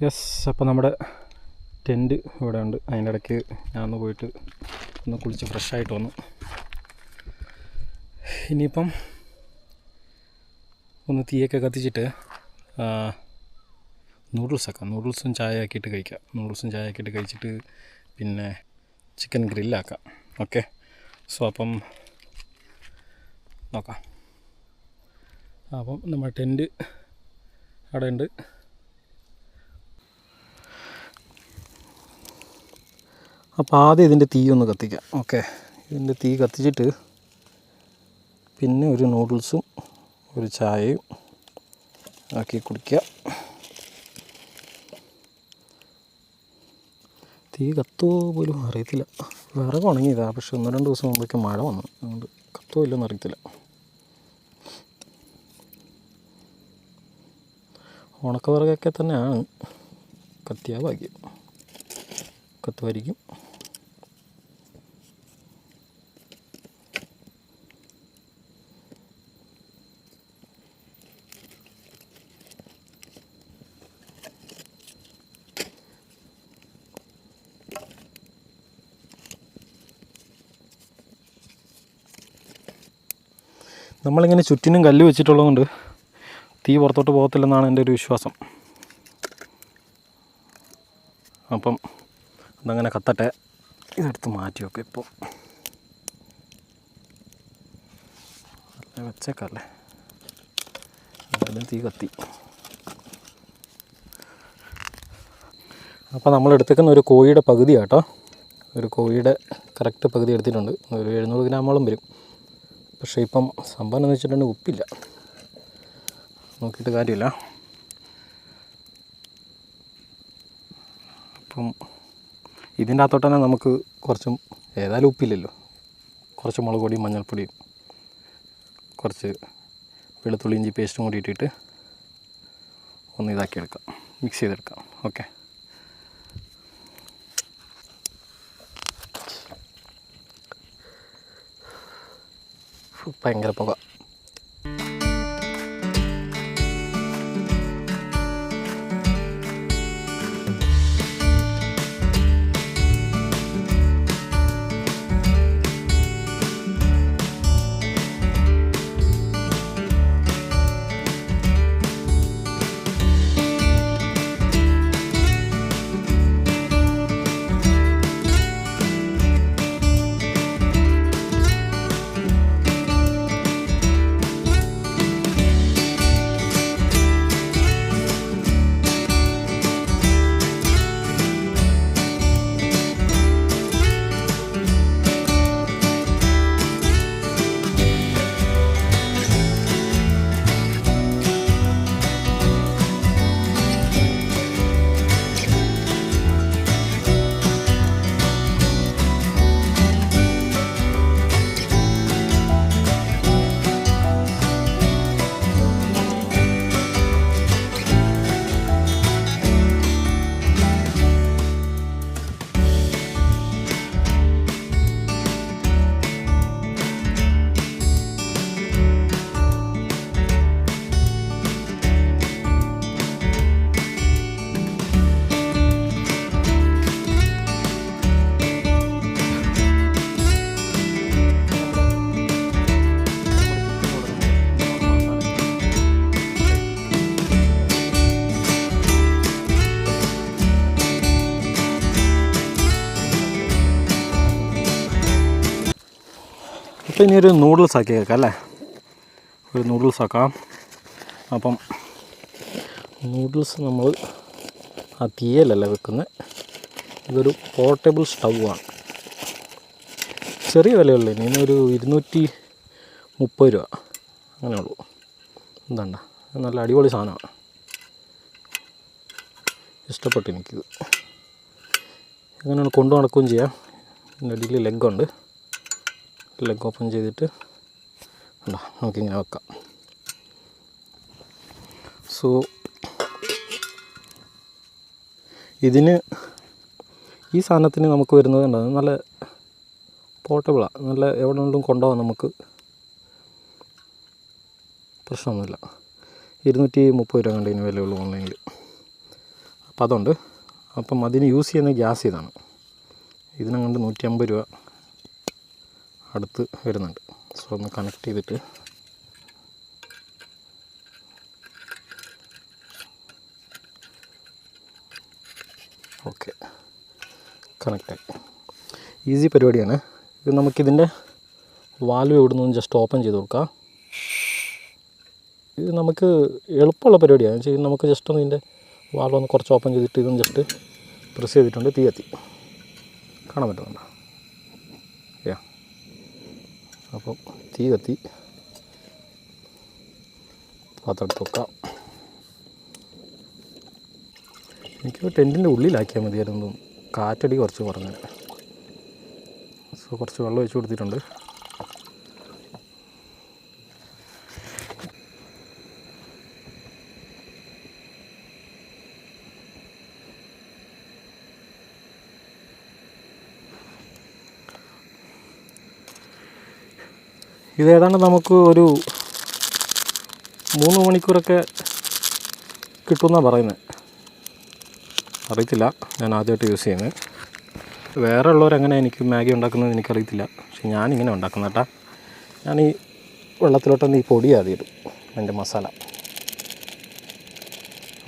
Yes, അപ്പോൾ നമ്മുടെ tent ഇവിടെ ഉണ്ട്. അതിൻ്റെ ഇടയ്ക്ക് ഞാൻ ഒന്ന് പോയിട്ട് ഒന്ന് കുളിച്ച് ഫ്രഷായിട്ട് വന്നു. ഇനിയിപ്പം ഒന്ന് തീയൊക്കെ കത്തിച്ചിട്ട് നൂഡിൽസും ചായ ആക്കിയിട്ട് കഴിച്ചിട്ട് പിന്നെ ചിക്കൻ ഗ്രില്ലാക്കാം. ഓക്കെ, സോ അപ്പം നോക്കാം. അപ്പം നമ്മുടെ ടെൻറ്റ് അവിടെ ഉണ്ട്. അപ്പോൾ ആദ്യം ഇതിൻ്റെ തീ ഒന്ന് കത്തിക്കാം. ഓക്കെ, ഇതിൻ്റെ തീ കത്തിച്ചിട്ട് പിന്നെ ഒരു നൂഡിൽസും ഒരു ചായയും ആക്കി കുടിക്കുക. തീ കത്തുമോ പോലും അറിയത്തില്ല. വിറക് ഉണങ്ങിയതാണ്, പക്ഷെ 1-2 ദിവസം മുമ്പേക്ക് മഴ വന്നു, അതുകൊണ്ട് കത്തുമോ ഇല്ലെന്ന് അറിയത്തില്ല. ഉണക്കവിറകൊക്കെ തന്നെയാണ്, കത്തിയാ ഭാഗ്യം, കത്തുമായിരിക്കും. നമ്മളിങ്ങനെ ചുറ്റിനും കല്ല് വെച്ചിട്ടുള്ളതുകൊണ്ട് തീ പുറത്തോട്ട് പോകത്തില്ലെന്നാണ് എൻ്റെ ഒരു വിശ്വാസം. അപ്പം അതങ്ങനെ കത്തട്ടെ. ഇതെടുത്ത് മാറ്റി വെക്കാം. ഇപ്പോൾ വെച്ചേക്കല്ലേ, എന്തായാലും തീ കത്തി. അപ്പോൾ നമ്മൾ എടുത്തേക്കുന്ന ഒരു കോഴിയുടെ പകുതിയാണ് കേട്ടോ. ഒരു കോഴിയുടെ കറക്റ്റ് പകുതി എടുത്തിട്ടുണ്ട്. ഒരു 700 ഗ്രാമോളം വരും. പക്ഷേ ഇപ്പം സംഭവം എന്ന് വെച്ചിട്ടുണ്ടെങ്കിൽ ഉപ്പില്ല, നോക്കിയിട്ട് കാര്യമില്ല. അപ്പം ഇതിൻ്റെ അകത്തോട്ട് തന്നെ നമുക്ക് കുറച്ചും, ഏതായാലും ഉപ്പില്ലല്ലോ, കുറച്ച് മുളക് പൊടിയും മഞ്ഞൾപ്പൊടിയും കുറച്ച് വെളുത്തുള്ളി ഇഞ്ചി പേസ്റ്റും കൂടി ഇട്ടിട്ട് ഒന്ന് ഇതാക്കിയെടുക്കാം, മിക്സ് ചെയ്തെടുക്കാം. ഓക്കെ, ഭയങ്കര പുക. അപ്പോൾ ഇനി ഒരു നൂഡിൽസ് ആക്കി വെക്കാം അല്ലേ, ഒരു നൂഡിൽസ് ആക്കാം. അപ്പം നൂഡിൽസ് നമ്മൾ ആ തീയലല്ല വെക്കുന്നത്, ഇതൊരു പോർട്ടബിൾ സ്റ്റൗവാണ്. ചെറിയ വിലയുള്ളൂ, ഇനി ഒരു 230 രൂപ അങ്ങനെ ഉള്ളൂ. എന്താണ്ട, നല്ല അടിപൊളി സാധനമാണ്, ഇഷ്ടപ്പെട്ടു എനിക്കിത്. എങ്ങനെയാണ് കൊണ്ടു നടക്കുകയും ചെയ്യാം. ഇതിൻ്റെ അടിയിൽ ലെഗുണ്ട്, ലെഗ് ഓപ്പൺ ചെയ്തിട്ട് നമുക്കിങ്ങനെ വെക്കാം. സോ ഇതിന്, ഈ സാധനത്തിന് നമുക്ക് വരുന്നത് ഉണ്ടാകും, നല്ല പോർട്ടബിളാണ്, നല്ല എവിടെ നിന്നും കൊണ്ടുപോകാൻ നമുക്ക് പ്രശ്നമൊന്നുമില്ല. 230 രൂപ കണ്ടതിന് വിലയുള്ളൂ ഓൺലൈനിൽ. അപ്പോൾ അതുണ്ട്. അപ്പം അതിന് യൂസ് ചെയ്യുന്ന ഗ്യാസ് ഇതാണ്. ഇതിനങ്ങോട്ട് 150 രൂപ അടുത്ത് വരുന്നുണ്ട്. സോ ഒന്ന് കണക്ട് ചെയ്തിട്ട് ഓക്കെ, കണക്റ്റായി. ഈസി പരിപാടിയാണ് ഇത്. നമുക്കിതിൻ്റെ വാൽവ് ഇവിടുന്ന് ജസ്റ്റ് ഓപ്പൺ ചെയ്ത് കൊടുക്കാം. ഇത് നമുക്ക് എളുപ്പമുള്ള പരിപാടിയാണ്. വെച്ചാൽ നമുക്ക് ജസ്റ്റ് ഒന്ന് ഇതിൻ്റെ വാൽവ് ഒന്ന് കുറച്ച് ഓപ്പൺ ചെയ്തിട്ട് ഇതൊന്ന് ജസ്റ്റ് പ്രസ് ചെയ്തിട്ടുണ്ട്. തീ കത്തി കാണാൻ പറ്റുന്നുണ്ടോ? യാ, അപ്പം തീ കത്തി. പാത്രം എടുത്ത് വെക്കാം. എനിക്ക് ടെൻറ്റിൻ്റെ ഉള്ളിലാക്കിയാൽ മതിയായിരുന്നു. കാറ്റടി കുറച്ച് കുറഞ്ഞു. സോ കുറച്ച് വെള്ളം ഒഴിച്ച് കൊടുത്തിട്ടുണ്ട്. ഇതേതാണ്ട് നമുക്ക് ഒരു 3 മണിക്കൂറൊക്കെ കിട്ടുമെന്നാണ് പറയുന്നത്. അറിയത്തില്ല, ഞാൻ ആദ്യമായിട്ട് യൂസ് ചെയ്യുന്നത്. വേറെ ഉള്ളവരെങ്ങനെ എനിക്ക് മാഗി ഉണ്ടാക്കുന്നത് എനിക്കറിയത്തില്ല. പക്ഷെ ഞാനിങ്ങനെ ഉണ്ടാക്കുന്ന കേട്ടാ. ഞാൻ ഈ വെള്ളത്തിലോട്ടൊന്ന് ഈ പൊടി ആദ്യം ഇടും, അതിൻ്റെ മസാല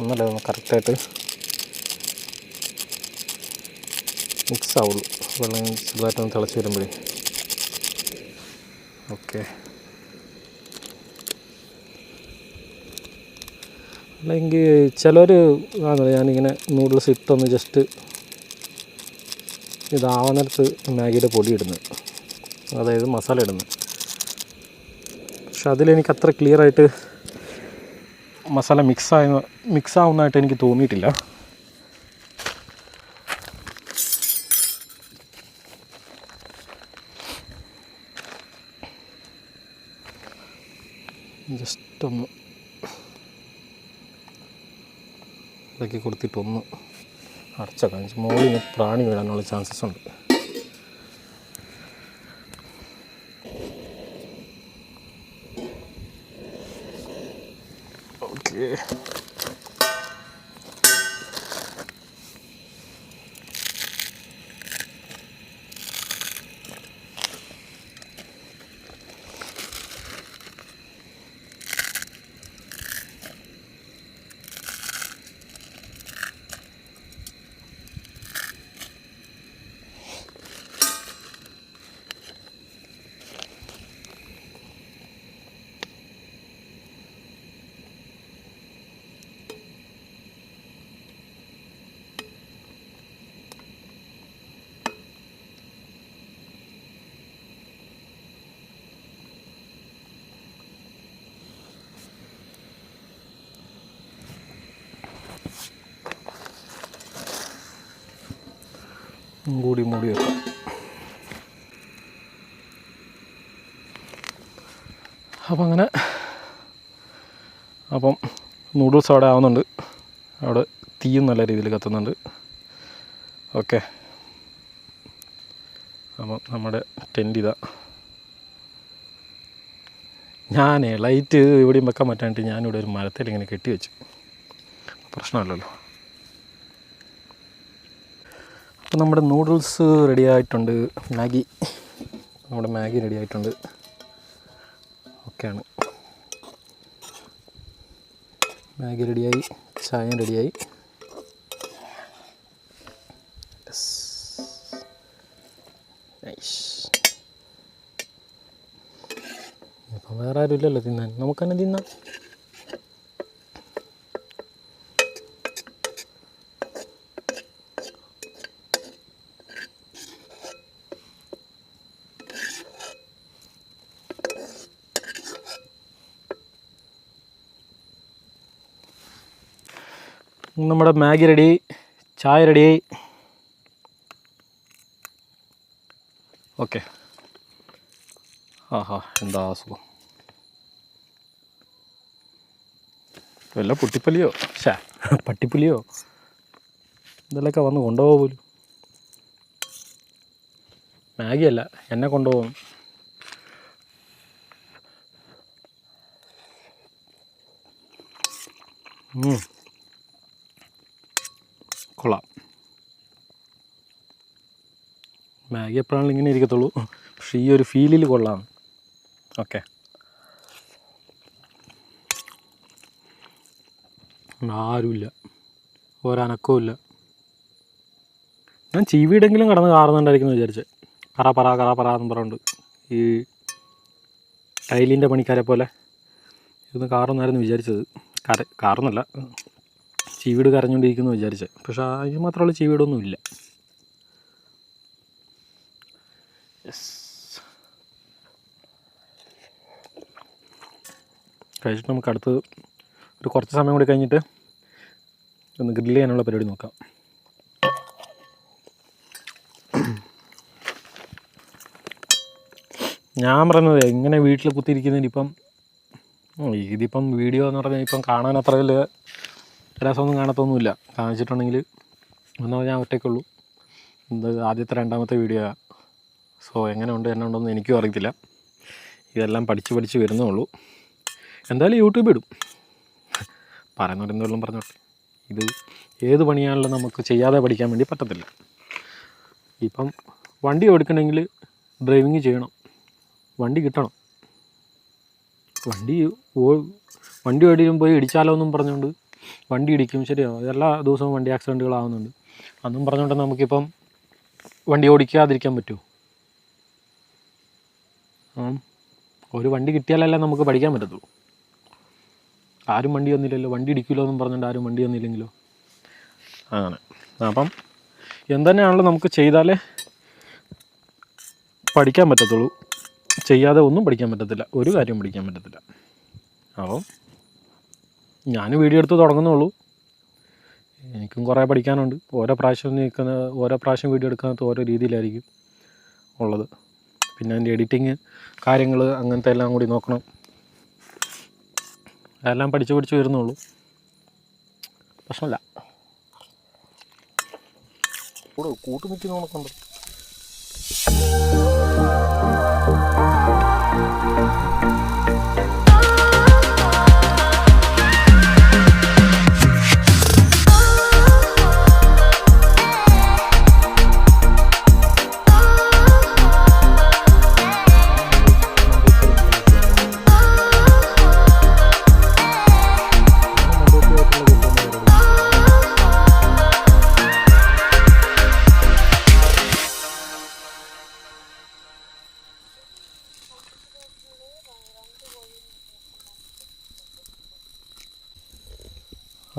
ഒന്നല്ലേ ഒന്ന് കറക്റ്റായിട്ട് മിക്സ് ആവുള്ളൂ. വെള്ളം ചെറുതായിട്ടൊന്ന് തിളച്ച് വരുമ്പോഴേ. ഓക്കെ, അല്ലെങ്കിൽ ചിലർ ഞാനിങ്ങനെ നൂഡിൽസ് ഇട്ടൊന്ന് ജസ്റ്റ് ഇതാവുന്നിടത്ത് മാഗിയുടെ പൊടി ഇടുന്നത്, അതായത് മസാല ഇടുന്നത്. പക്ഷെ അതിലെനിക്ക് അത്ര ക്ലിയറായിട്ട് മസാല മിക്സ് ആവുന്നതായിട്ട് എനിക്ക് തോന്നിയിട്ടില്ല. ജസ്റ്റ് ഒന്ന് ഇതൊക്കെ കൊടുത്തിട്ടൊന്ന് അടച്ചേക്കാം. മുകളിൽ പ്രാണി വീഴാനുള്ള ചാൻസസ് ഉണ്ട്. ഓക്കെ, കൂടി മൂടി വെക്കാം. അപ്പം നൂഡിൽസ് അവിടെ ആവുന്നുണ്ട്. അവിടെ തീയും നല്ല രീതിയിൽ കത്തുന്നുണ്ട്. ഓക്കെ, അപ്പം നമ്മുടെ ടെൻറ്റ് ഇതാ. ഞാൻ ലൈറ്റ് ഇവിടെയും വെക്കാൻ പറ്റാണ്ട് ഞാനിവിടെ ഒരു മരത്തിൽ ഇങ്ങനെ കെട്ടി വെച്ചു. പ്രശ്നമല്ലല്ലോ. അപ്പോൾ നമ്മുടെ നൂഡിൽസ് റെഡി ആയിട്ടുണ്ട്. നമ്മുടെ മാഗി റെഡി ആയിട്ടുണ്ട്. ഓക്കെയാണ്, മാഗി റെഡിയായി, ചായയും റെഡിയായി. ഇപ്പം വേറെ ആരും ഇല്ലല്ലോ തിന്നാൻ, നമുക്ക് തന്നെ തിന്നാം. നമ്മുടെ മാഗി റെഡി, ചായ റെഡിയായി. ഓക്കെ, ആഹാ എന്താ സുഖം. വല്ല പുട്ടിപ്പല്ലിയോ പട്ടിപ്പുലിയോ ഇതിലൊക്കെ വന്ന് കൊണ്ടുപോകാൻ പോലും. മാഗിയല്ല, എന്നെ കൊണ്ടുപോകും. കൊള്ളാം. മാഗി എപ്പോഴാണെങ്കിലും ഇങ്ങനെ ഇരിക്കത്തുള്ളൂ, പക്ഷേ ഈ ഒരു ഫീലിൽ കൊള്ളാം. ഓക്കെ, ആരുമില്ല, ഒരനക്കവും ഇല്ല. ഞാൻ ചീവീടെങ്കിലും കിടന്ന് കാറുന്നുണ്ടായിരിക്കുന്നു വിചാരിച്ചത്. കറ പറ എന്നും പറഞ്ഞുകൊണ്ട് ഈ ടൈലിൻ്റെ പണിക്കാരെ പോലെ ഇതൊന്ന് കാറൊന്നായിരുന്നു വിചാരിച്ചത്. കാറൊന്നല്ല, ചീവീട് കരഞ്ഞുകൊണ്ടിരിക്കുന്നു വിചാരിച്ചത്. പക്ഷേ അതിന് മാത്രമുള്ള ചീവീടൊന്നും ഇല്ല. കഴിച്ചിട്ട് നമുക്ക് അടുത്ത് ഒരു കുറച്ച് സമയം കൂടി കഴിഞ്ഞിട്ട് ഒന്ന് ഗ്രില്ല് ചെയ്യാനുള്ള പരിപാടി നോക്കാം. ഞാൻ പറയുന്നത് ഇങ്ങനെ വീട്ടിൽ കുത്തിയിരിക്കുന്നതിന് ഇതിപ്പം വീഡിയോ എന്ന് പറഞ്ഞാൽ ഇപ്പം കാണാൻ അത്ര വലിയ രസമൊന്നും കാണത്തൊന്നുമില്ല. കാണിച്ചിട്ടുണ്ടെങ്കിൽ ഒന്നാമത് ഞാൻ ഒറ്റയ്ക്കുള്ളൂ. ആദ്യത്തെ രണ്ടാമത്തെ വീഡിയോ. സോ എങ്ങനെ ഉണ്ടെന്ന് എനിക്കും അറിയത്തില്ല. ഇതെല്ലാം പഠിച്ച് വരുന്നേ ഉള്ളൂ. എന്തായാലും യൂട്യൂബ് ഇടും. പറയുന്നവർ എന്തെല്ലാം പറഞ്ഞോട്ടെ. ഇത് ഏത് പണിയാണല്ലോ നമുക്ക് ചെയ്യാതെ പഠിക്കാൻ വേണ്ടി പറ്റത്തില്ല. ഇപ്പം വണ്ടി ഓടിക്കണമെങ്കിൽ ഡ്രൈവിങ് ചെയ്യണം, വണ്ടി കിട്ടണം. വണ്ടി ഓടിക്കും പോയി ഇടിച്ചാലോ എന്നും പറഞ്ഞുകൊണ്ട് വണ്ടി ഇടിക്കും, ശരിയാവും. എല്ലാ ദിവസവും വണ്ടി ആക്സിഡൻറ്റുകളാവുന്നുണ്ട്. അന്നും പറഞ്ഞുകൊണ്ട് നമുക്കിപ്പം വണ്ടി ഓടിക്കാതിരിക്കാൻ പറ്റുമോ? ഒരു വണ്ടി കിട്ടിയാലല്ലേ നമുക്ക് പഠിക്കാൻ പറ്റത്തുള്ളൂ. ആരും വണ്ടി വന്നില്ലല്ലോ, വണ്ടി ഇടിക്കില്ലോ എന്നും പറഞ്ഞുകൊണ്ട് ആരും വണ്ടി വന്നില്ലെങ്കിലോ? അങ്ങനെ അപ്പം എന്തുതന്നെയാണല്ലോ നമുക്ക് ചെയ്താലേ പഠിക്കാൻ പറ്റത്തുള്ളൂ. ചെയ്യാതെ ഒന്നും പഠിക്കാൻ പറ്റത്തില്ല, ഒരു കാര്യം പഠിക്കാൻ പറ്റത്തില്ല. അപ്പം ഞാൻ വീഡിയോ എടുത്ത് തുടങ്ങുന്നുള്ളൂ. എനിക്കും കുറേ പഠിക്കാനുണ്ട്. ഓരോ പ്രാവശ്യം വീഡിയോ എടുക്കുന്നത് ഓരോ രീതിയിലായിരിക്കും ഉള്ളത്. പിന്നെ അതിൻ്റെ എഡിറ്റിങ് കാര്യങ്ങൾ അങ്ങനത്തെ എല്ലാം കൂടി നോക്കണം. അതെല്ലാം പഠിച്ച് വരുന്നുള്ളൂ. പ്രശ്നമില്ല. കൂട്ടുനിൽക്കുന്നവണക്കുണ്ട്.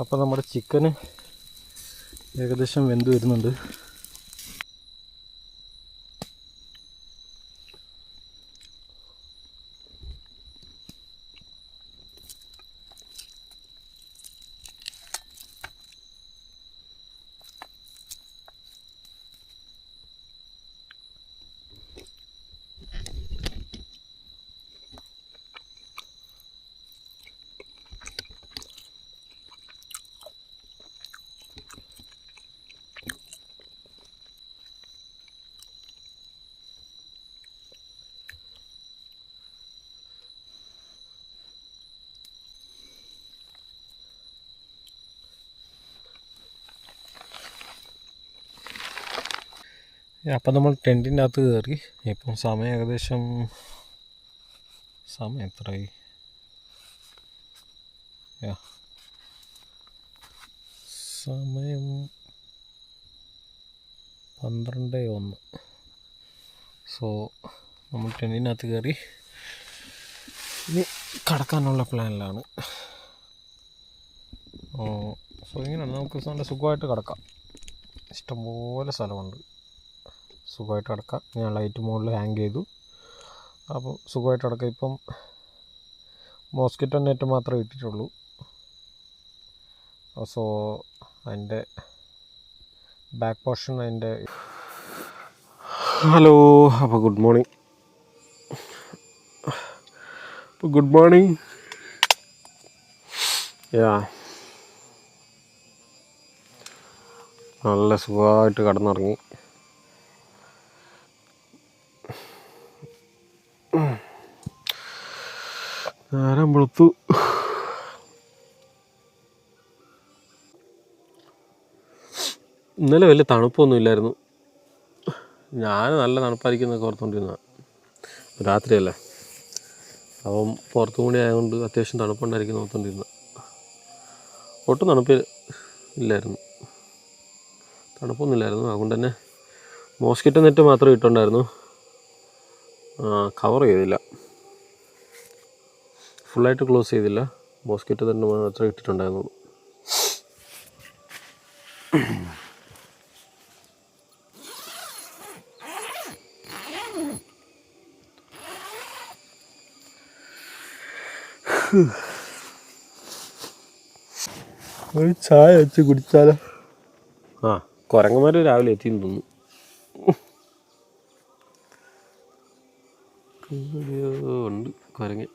അപ്പോൾ നമ്മുടെ ചിക്കന് ഏകദേശം വെന്ത് വരുന്നുണ്ട്. അപ്പം നമ്മൾ ടെൻറ്റിൻ്റെ അകത്ത് കയറി. ഇപ്പം സമയം ഏകദേശം എത്രയായി? സമയം 12:01. സോ നമ്മൾ ടെൻറ്റിനകത്ത് കയറി ഇനി കടക്കാനുള്ള പ്ലാനിലാണ്. സോ ഇങ്ങനെയാണ് നമുക്ക് നല്ല സുഖമായിട്ട് കിടക്കാം. ഇഷ്ടംപോലെ സ്ഥലമുണ്ട്, സുഖമായിട്ട് കിടക്കാം. ഞാൻ ലൈറ്റ് മുകളിൽ ഹാങ് ചെയ്തു, അപ്പോൾ സുഖമായിട്ട് കിടക്കാം. ഇപ്പം മോസ്കിറ്റോ നെറ്റ് മാത്രമേ ഇട്ടിട്ടുള്ളൂ. സോ അതിൻ്റെ ബാക്ക് പോർഷൻ അതിൻ്റെ ഹലോ. അപ്പോൾ ഗുഡ് മോർണിംഗ്. നല്ല സുഖമായിട്ട് കിടന്നുറങ്ങി. നേരം വെളുത്തു. ഇന്നലെ വലിയ തണുപ്പൊന്നും ഇല്ലായിരുന്നു. ഞാൻ നല്ല തണുപ്പായിരിക്കുന്നൊക്കെ ഓർത്തുകൊണ്ടിരുന്നതാണ്. രാത്രിയല്ലേ, അപ്പം പുറത്തു കൂടി ആയതുകൊണ്ട് അത്യാവശ്യം തണുപ്പുണ്ടായിരിക്കും ഓർത്തുകൊണ്ടിരുന്നത്. ഒട്ടും തണുപ്പ് ഇല്ലായിരുന്നു, തണുപ്പൊന്നുമില്ലായിരുന്നു. അതുകൊണ്ട് തന്നെ മോസ്കിറ്റോ നെറ്റ് മാത്രമേ ഇട്ടുണ്ടായിരുന്നു, കവർ ചെയ്തില്ല, ഫുള്ളായിട്ട് ക്ലോസ് ചെയ്തില്ല. മോസ്കിറ്റോ നെറ്റ് മാത്രമേ ഇട്ടിട്ടുണ്ടായിരുന്നുള്ളൂ. ഒരു ചായ വെച്ച് കുടിച്ചാലോ? കുരങ്ങന്മാർ രാവിലെ എത്തിയെന്ന് തോന്നുന്നു. ഉണ്ട് കുരങ്ങ്.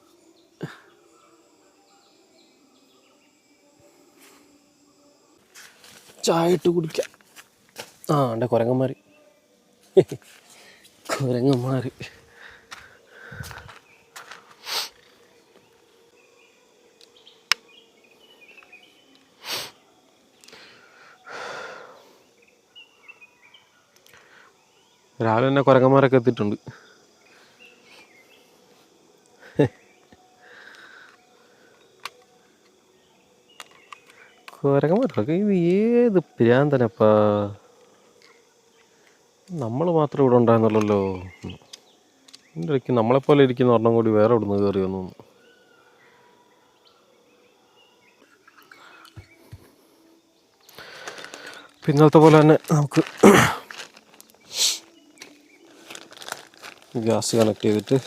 ചായ ഇട്ട് കുടിക്കാം. എൻ്റെ കുരങ്ങന്മാർ രാവിലെ തന്നെ കുരങ്ങന്മാരൊക്കെ എത്തിയിട്ടുണ്ട്. കുരങ്ങന്മാരൊക്കെ ഇത് ഏത് പ്രാന്തനപ്പാ, നമ്മൾ മാത്രം ഇവിടെ ഉണ്ടായിരുന്നല്ലോ. എൻ്റെ ഇടയ്ക്ക് നമ്മളെപ്പോലെ ഇരിക്കുന്ന ഒരെണ്ണം കൂടി വേറെ ഇവിടെ നിന്ന് കയറി വന്നു. ഇന്നലത്തെ പോലെ തന്നെ നമുക്ക് ഗ്യാസ് കണക്ട് ചെയ്തിട്ട്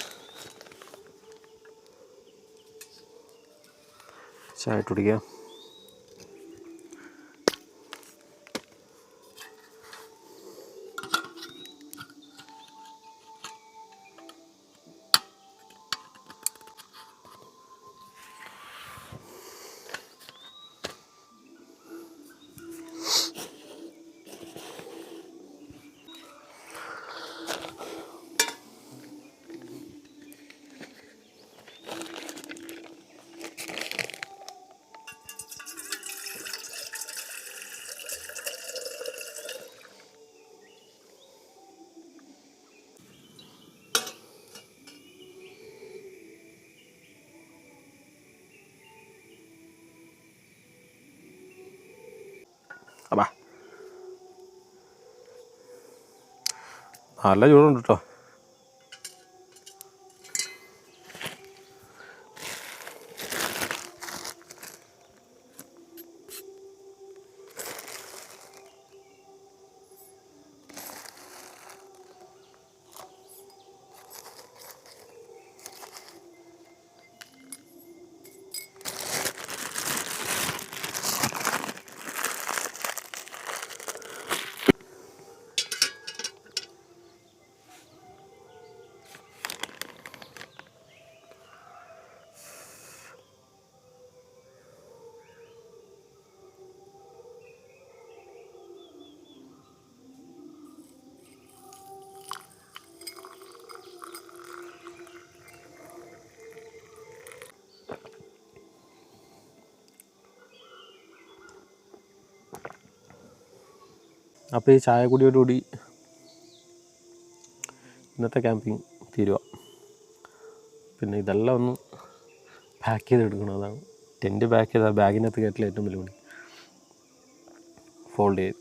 ചായ ഇട്ട് കുടിക്കാം. അപ്പാ നല്ല ചൂടുണ്ട് കേട്ടോ. അപ്പോൾ ഈ ചായ കുടിയോടുകൂടി ഇന്നത്തെ ക്യാമ്പിങ് തീരുക. പിന്നെ ഇതെല്ലാം ഒന്ന് പാക്ക് ചെയ്തെടുക്കണം. അതാണ് ടെൻറ്റ് പാക്ക് ചെയ്ത ബാഗിനകത്ത് കയറ്റില്ല ഏറ്റവും വലിയ പണി. ഫോൾഡ് ചെയ്ത്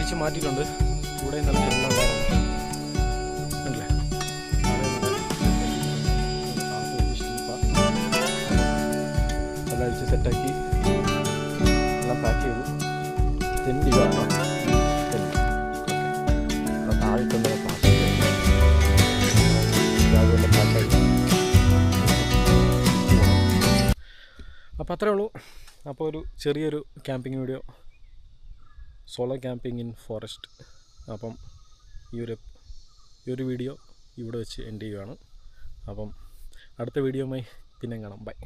അഴിച്ച് മാറ്റിയിട്ടുണ്ട്. ഇവിടെ നല്ല എല്ലാം ഉണ്ടായിരുന്നു അല്ലേ. എല്ലാം അഴിച്ച് സെറ്റാക്കി എല്ലാം പാക്ക് ചെയ്തു. തെണ്ടി കാണാം താഴ്ത്തുന്ന അതുപോലെ പാക്കായി. അപ്പോൾ അത്രേ ഉള്ളൂ. അപ്പോൾ ഒരു ചെറിയൊരു camping video, solo camping in forest. അപ്പം ഈ ഒരു വീഡിയോ ഇവിടെ വെച്ച് എൻഡ് ചെയ്യുകയാണ്. അപ്പം അടുത്ത വീഡിയോയുമായി പിന്നെ കാണാം. ബൈ.